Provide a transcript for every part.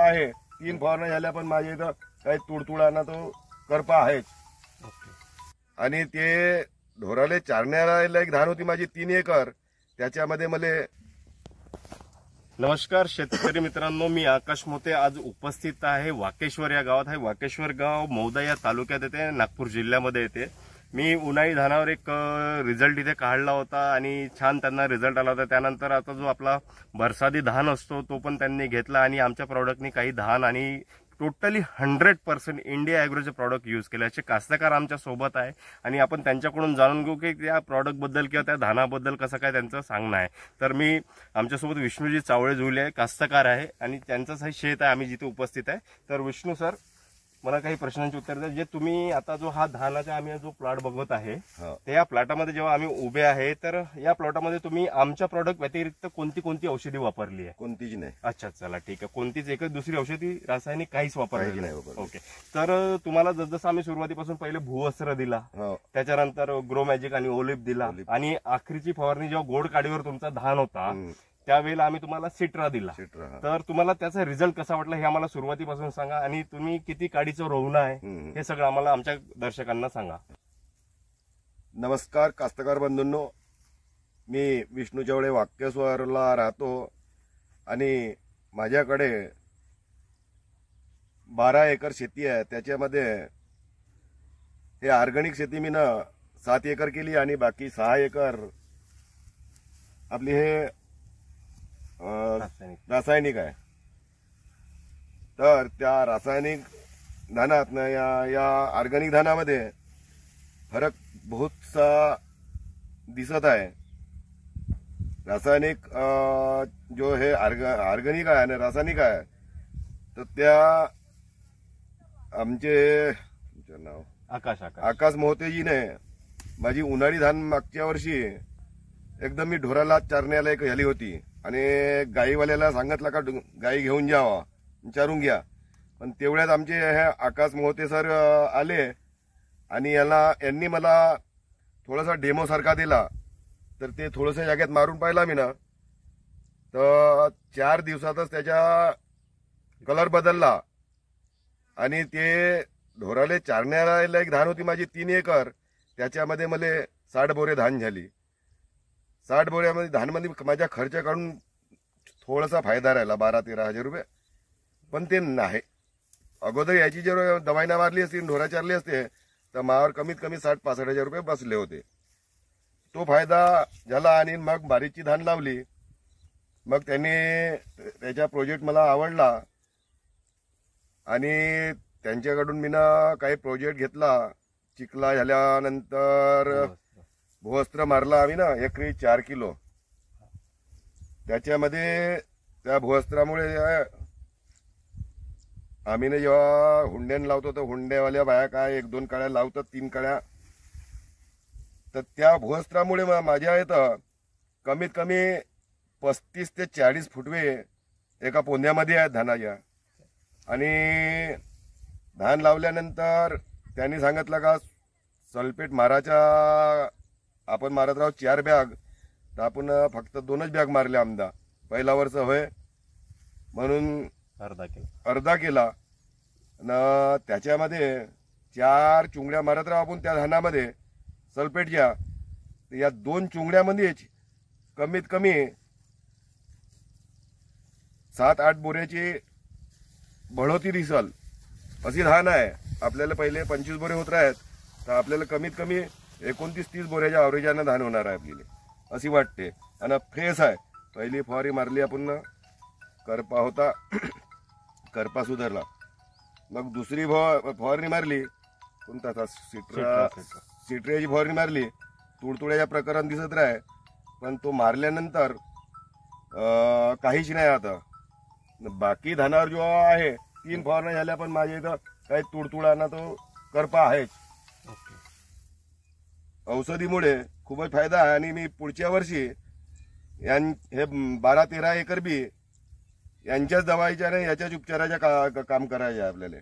आहे 3 फवारण्या झाल्या, पण माझ्या इथं काही तुडतुडाना तो करपा आहेच. आणि ते ढोराले चारण्याला एक धान होती माझी 3 एकर, त्याच्यामध्ये मला. नमस्कार शेतकरी मित्रांनो, मी आकाश मोते आज उपस्थित आहे वाकेश्वर या गावात आहे. वाकेश्वर गाव मौदा या तालुक्यात येते, नागपूर जिल्ह्यामध्ये येते. मी उन्हाळी धानावर एक रिझल्ट इथे काढला होता आणि छान त्यांना रिझल्ट आला होता. त्यानंतर आता जो आपला बरसाती धान असतो तो पण त्यांनी घेतला आणि आमच्या प्रॉडक्टनी काही धान आणि टोटली 100% इंडिया ॲग्रोचे प्रॉडक्ट यूज केले. असे कास्तकार आमच्या सोबत आहे आणि आपण त्यांच्याकडून जाणून घेऊ की त्या प्रॉडक्टबद्दल किंवा त्या धानाबद्दल कसं काय त्यांचं सांगणं आहे. तर मी आमच्यासोबत विष्णूजी चावळे जुले आहे, कास्तकार आहे आणि त्यांचंच हे शेत आहे, आम्ही जिथे उपस्थित आहे. तर विष्णू सर, मला काही प्रश्नांची उत्तर द्या. जे तुम्ही आता जो हा धानाचा आम्ही जो प्लॉट बघत आहे त्या या प्लॉटामध्ये जेव्हा आम्ही उभे आहे, तर या प्लॉटामध्ये तुम्ही आमच्या प्रॉडक्ट व्यतिरिक्त कोणती कोणती औषधी वापरली आहे? कोणतीच नाही. अच्छा, चला ठीक आहे. कोणतीच एकच दुसरी औषधी रासायनिक काहीच वापरली नाही? ओके. तर तुम्हाला जसं आम्ही सुरुवातीपासून पहिले भूवस्त्र दिला, त्याच्यानंतर ग्रो मॅजिक आणि ओलिप दिला आणि आखरीची फवारणी जेव्हा गोड काडीवर तुमचा धान होता त्यावेळेला आम्ही तुम्हाला सिट्रा दिला. तर तुम्हाला त्याचा रिझल्ट कसा वाटला हे आम्हाला सुरुवातीपासून सांगा आणि तुम्ही किती काडीचं रोवणं आहे हे सगळं आम्हाला आमच्या दर्शकांना सांगा. नमस्कार कास्तकार बंधूंनो, मी विष्णू चावळे वाकेश्वरला राहतो आणि माझ्याकडे 12 एकर शेती आहे. त्याच्यामध्ये हे ऑर्गॅनिक शेती मी 7 एकर केली आणि बाकी 6 एकर आपली हे रासायनिक आहे. तर त्या रासायनिक धानात या ऑर्गॅनिक धानामध्ये फरक बहुतसा दिसत आहे. रासायनिक जो हे ऑर्गॅनिक आहे आणि रासायनिक आहे, तर त्या आमचे नाव आकाश मोतेजीने माझी उन्हाळी धान मागच्या वर्षी एकदम मी ढोराला चारण्याला एक झाली होती आणि गाईवाल्याला सांगितलं का गाई घेऊन जावा, विचारून घ्या. पण तेवढ्यात आमचे हे आकाश मोते सर आले आणि यांनी मला थोडासा डेमो सारखा दिला. तर ते थोडंसं जागेत मारून पाहिला मी तर 4 दिवसातच त्याचा कलर बदलला आणि ते ढोराले चारण्याला एक धान होती माझी 3 एकर, त्याच्यामध्ये मला 60 बोरे धान झाली. 60 बोऱ्यामध्ये धानमध्ये माझा खर्च काढून थोडासा फायदा राहिला 12-13 हजार रुपये. पण ते नाही, अगोदर याची जर दवाईना मारली असती, ढोरा चारली असते, तर मावर कमीत कमी 60-65 हजार रुपये बसले होते. तो फायदा झाला आणि मग बारीकची धान लावली. मग त्यांनी त्याचा प्रोजेक्ट मला आवडला आणि त्यांच्याकडून मी काही प्रोजेक्ट घेतला. चिखला झाल्यानंतर भूवस्त्र मारला आम्ही एकरी 4 किलो. त्याच्यामध्ये त्या भूवस्त्रामुळे आम्ही जेव्हा हुंड्यान लावतो तर हुंड्यावाल्या बाया काय 1-2 काळ्या लावतात, 3 काळ्या. तर त्या भूवस्त्रामुळे माझ्या इथं कमीत कमी 35 ते 40 फुटवे एका पोंद्यामध्ये आहेत धानाच्या. आणि धान लावल्यानंतर त्यांनी सांगितलं का सल्फेट मारायचा आपण मारत राहू 4 बॅग, तर आपण फक्त 2च बॅग मारले आमदा. पहिला वर्ष होय म्हणून अर्धा केला न त्याच्यामध्ये 4 चुंगड्या मारत राहू आपण त्या धानामध्ये सल्फेटच्या. या 2 चुंगड्यामध्येच कमीत कमी 7-8 बोऱ्याची बढोती दिसल अशी धान आहे. आपल्याला पहिले 25 बोरे होत राहत, तर आपल्याला कमीत कमी 29-30 बोऱ्याच्या अवरेजानं धान होणार आहे आपल्याला अशी वाटते. आणि फ्रेश आहे. पहिली फवारी मारली आपण, करपा होता, करपा सुधारला. मग दुसरी फवारणी मारली, कोणता सिट्राची फवारणी मारली. तुडतुड्याच्या प्रकरण दिसत राहे, पण तो मारल्यानंतर काहीच नाही. आता बाकी धानावर जो आहे 3 फवारण्या झाल्या, पण माझ्या इथं काही तुडतुडाना तो करपा आहेच. औषधीमुळे खूपच फायदा आहे. आणि मी पुढच्या वर्षी हे 12-13 एकर बी यांच्याच दवाईच्या नाही याच्याच उपचाराच्या काम करायचे आपल्याला.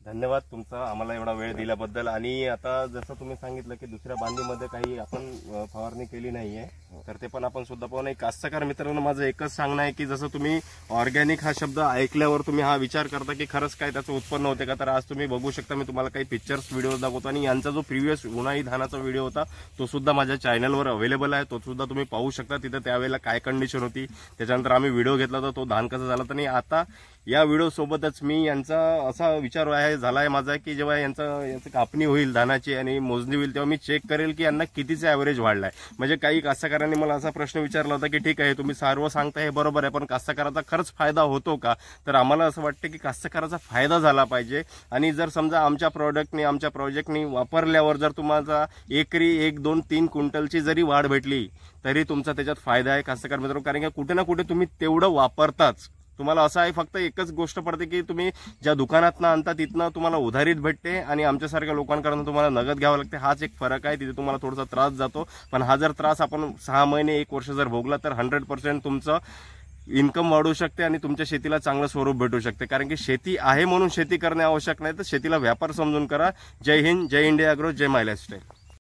धन्यवाद तुमचा आम्हाला एवढा वेळ दिल्याबद्दल. आणि आता जसं तुम्ही सांगितलं की दुसऱ्या बांधीमध्ये काही आपण फवारणी केली नाहीये, तर ते पण आपण सुद्धा पाहू. कास्तकार मित्रांनो, माझं एकच सांगणं आहे की जसं तुम्ही ऑर्गॅनिक हा शब्द ऐकल्यावर तुम्ही हा विचार करता की खरंच काय त्याचं उत्पन्न होते का, तर आज तुम्ही बघू शकता मी तुम्हाला काही पिक्चर्स व्हिडिओ दाखवतो. आणि यांचा जो प्रिव्हियस उन्हाळी धानाचा व्हिडिओ होता तो सुद्धा माझ्या चॅनलवर अवेलेबल आहे, तो सुद्धा तुम्ही पाहू शकता. तिथं त्यावेळेला काय कंडिशन होती, त्याच्यानंतर आम्ही व्हिडिओ घेतला होता तो धान कसा झाला. तर आता या व्हिडिओ सोबतच मी यांचा असा विचार झालाय माझा की जेव्हा यांचं कापणी होईल धानाची आणि मोजणी होईल तेव्हा मी चेक करेल की यांना कितीचा ॲव्हरेज वाढलाय. म्हणजे काही कास्तकारांनी मला असा प्रश्न विचारला होता की ठीक आहे तुम्ही सर्व सांगताय हे बरोबर आहे, पण कास्तकाराचा खरंच फायदा होतो का. तर आम्हाला असं वाटतं की कास्तकाराचा फायदा झाला पाहिजे. आणि जर समजा आमच्या प्रॉडक्टनी आमच्या प्रोजेक्टनी वापरल्यावर जर तुम्हाला एकरी 1, 2, 3 क्विंटलची जरी वाढ भेटली तरी तुमचा त्याच्यात फायदा आहे कास्तकार मित्रांनो. कारण की कुठे ना कुठे तुम्ही तेवढं वापरताच. तुम्हाला असं आहे फक्त एकच गोष्ट पडते की तुम्ही ज्या दुकानातनं आणता तिथनं तुम्हाला उधारीत भेटते आणि आमच्यासारख्या लोकांकडून तुम्हाला नगद घ्यावं लागते. हाच एक फरक आहे, तिथे तुम्हाला थोडासा त्रास जातो. पण हा जर त्रास आपण 6 महिने 1 वर्ष जर भोगला तर 100% तुमचं इन्कम वाढू शकते आणि तुमच्या शेतीला चांगलं स्वरूप भेटू शकते. कारण की शेती आहे म्हणून शेती करणे आवश्यक नाही, तर शेतीला व्यापार समजून करा. जय हिंद, जय इंडिया ॲग्रो, जय माय लाईफस्टाईल.